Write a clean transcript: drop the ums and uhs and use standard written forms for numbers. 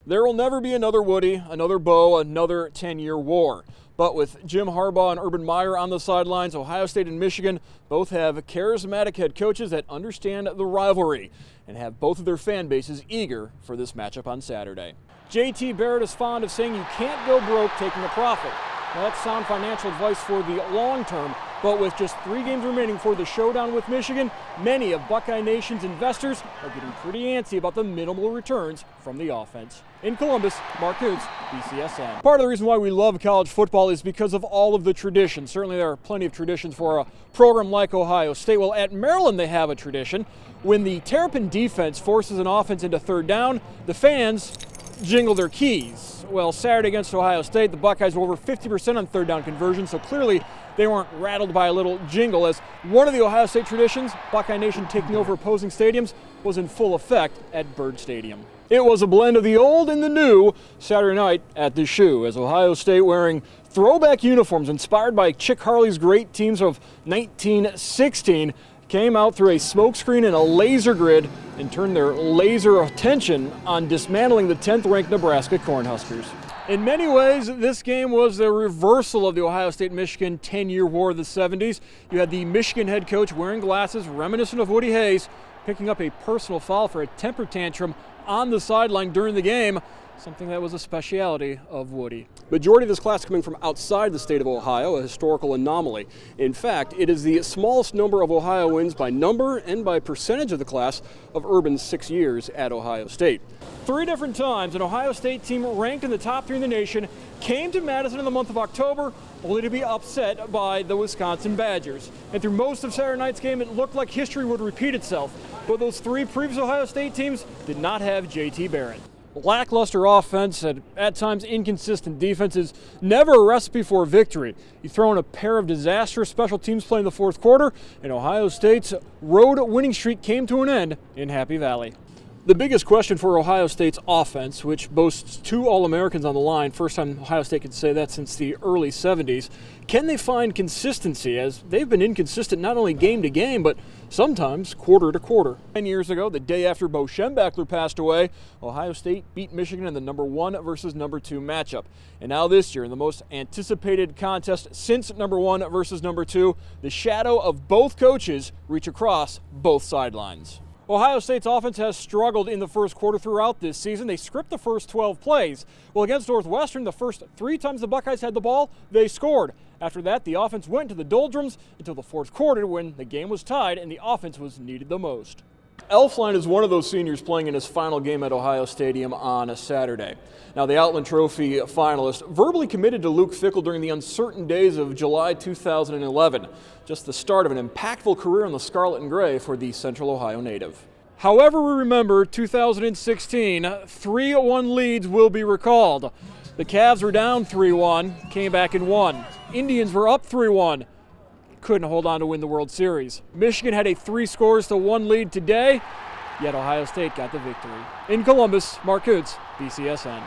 There will never be another Woody, another Bo, another 10-year war. But with Jim Harbaugh and Urban Meyer on the sidelines, Ohio State and Michigan both have charismatic head coaches that understand the rivalry and have both of their fan bases eager for this matchup on Saturday. J.T. Barrett is fond of saying you can't go broke taking a profit. Now, that's sound financial advice for the long term, but with just 3 games remaining for the showdown with Michigan, many of Buckeye Nation's investors are getting pretty antsy about the minimal returns from the offense. In Columbus, Mark Kuntz, BCSN. Part of the reason why we love college football is because of all of the traditions. Certainly there are plenty of traditions for a program like Ohio State. Well, at Maryland they have a tradition. When the Terrapin defense forces an offense into third down, the fans jingle their keys. Well, Saturday against Ohio State, the Buckeyes were over 50% on third down conversion, so clearly they weren't rattled by a little jingle, as one of the Ohio State traditions, Buckeye Nation taking over opposing stadiums, was in full effect at Byrd Stadium. It was a blend of the old and the new Saturday night at the Shoe, as Ohio State, wearing throwback uniforms inspired by Chick Harley's great teams of 1916, came out through a smokescreen and a laser grid and turned their laser attention on dismantling the 10th-ranked Nebraska Cornhuskers. In many ways, this game was the reversal of the Ohio State-Michigan 10-year war of the 70s. You had the Michigan head coach wearing glasses reminiscent of Woody Hayes, picking up a personal foul for a temper tantrum on the sideline during the game, something that was a speciality of Woody. Majority of this class coming from outside the state of Ohio, a historical anomaly. In fact, it is the smallest number of Ohioans by number and by percentage of the class of Urban's 6 years at Ohio State. 3 different times an Ohio State team ranked in the top 3 in the nation came to Madison in the month of October, only to be upset by the Wisconsin Badgers. And through most of Saturday night's game, it looked like history would repeat itself. But those 3 previous Ohio State teams did not have J.T. Barrett. Lackluster offense and at times inconsistent defense is never a recipe for victory. You throw in a pair of disastrous special teams play in the fourth quarter, and Ohio State's road winning streak came to an end in Happy Valley. The biggest question for Ohio State's offense, which boasts 2 All-Americans on the line, first time Ohio State could say that since the early 70s, can they find consistency, as they've been inconsistent not only game to game, but sometimes quarter to quarter. 10 years ago, the day after Bo Schembechler passed away, Ohio State beat Michigan in the number 1 versus number 2 matchup. And now this year, in the most anticipated contest since number 1 versus number 2, the shadow of both coaches reach across both sidelines. Ohio State's offense has struggled in the first quarter throughout this season. They script the first 12 plays. Well, against Northwestern, the first 3 times the Buckeyes had the ball, they scored. After that, the offense went into the doldrums until the fourth quarter, when the game was tied and the offense was needed the most. Elflein is one of those seniors playing in his final game at Ohio Stadium on a Saturday. Now, the Outland Trophy finalist verbally committed to Luke Fickell during the uncertain days of July 2011. Just the start of an impactful career in the Scarlet and Gray for the Central Ohio native. However we remember 2016, 3-1 leads will be recalled. The Cavs were down 3-1, came back and won. Indians were up 3-1. Couldn't hold on to win the World Series. Michigan had a 3-1 lead today, yet Ohio State got the victory. In Columbus, Mark Kuntz, BCSN.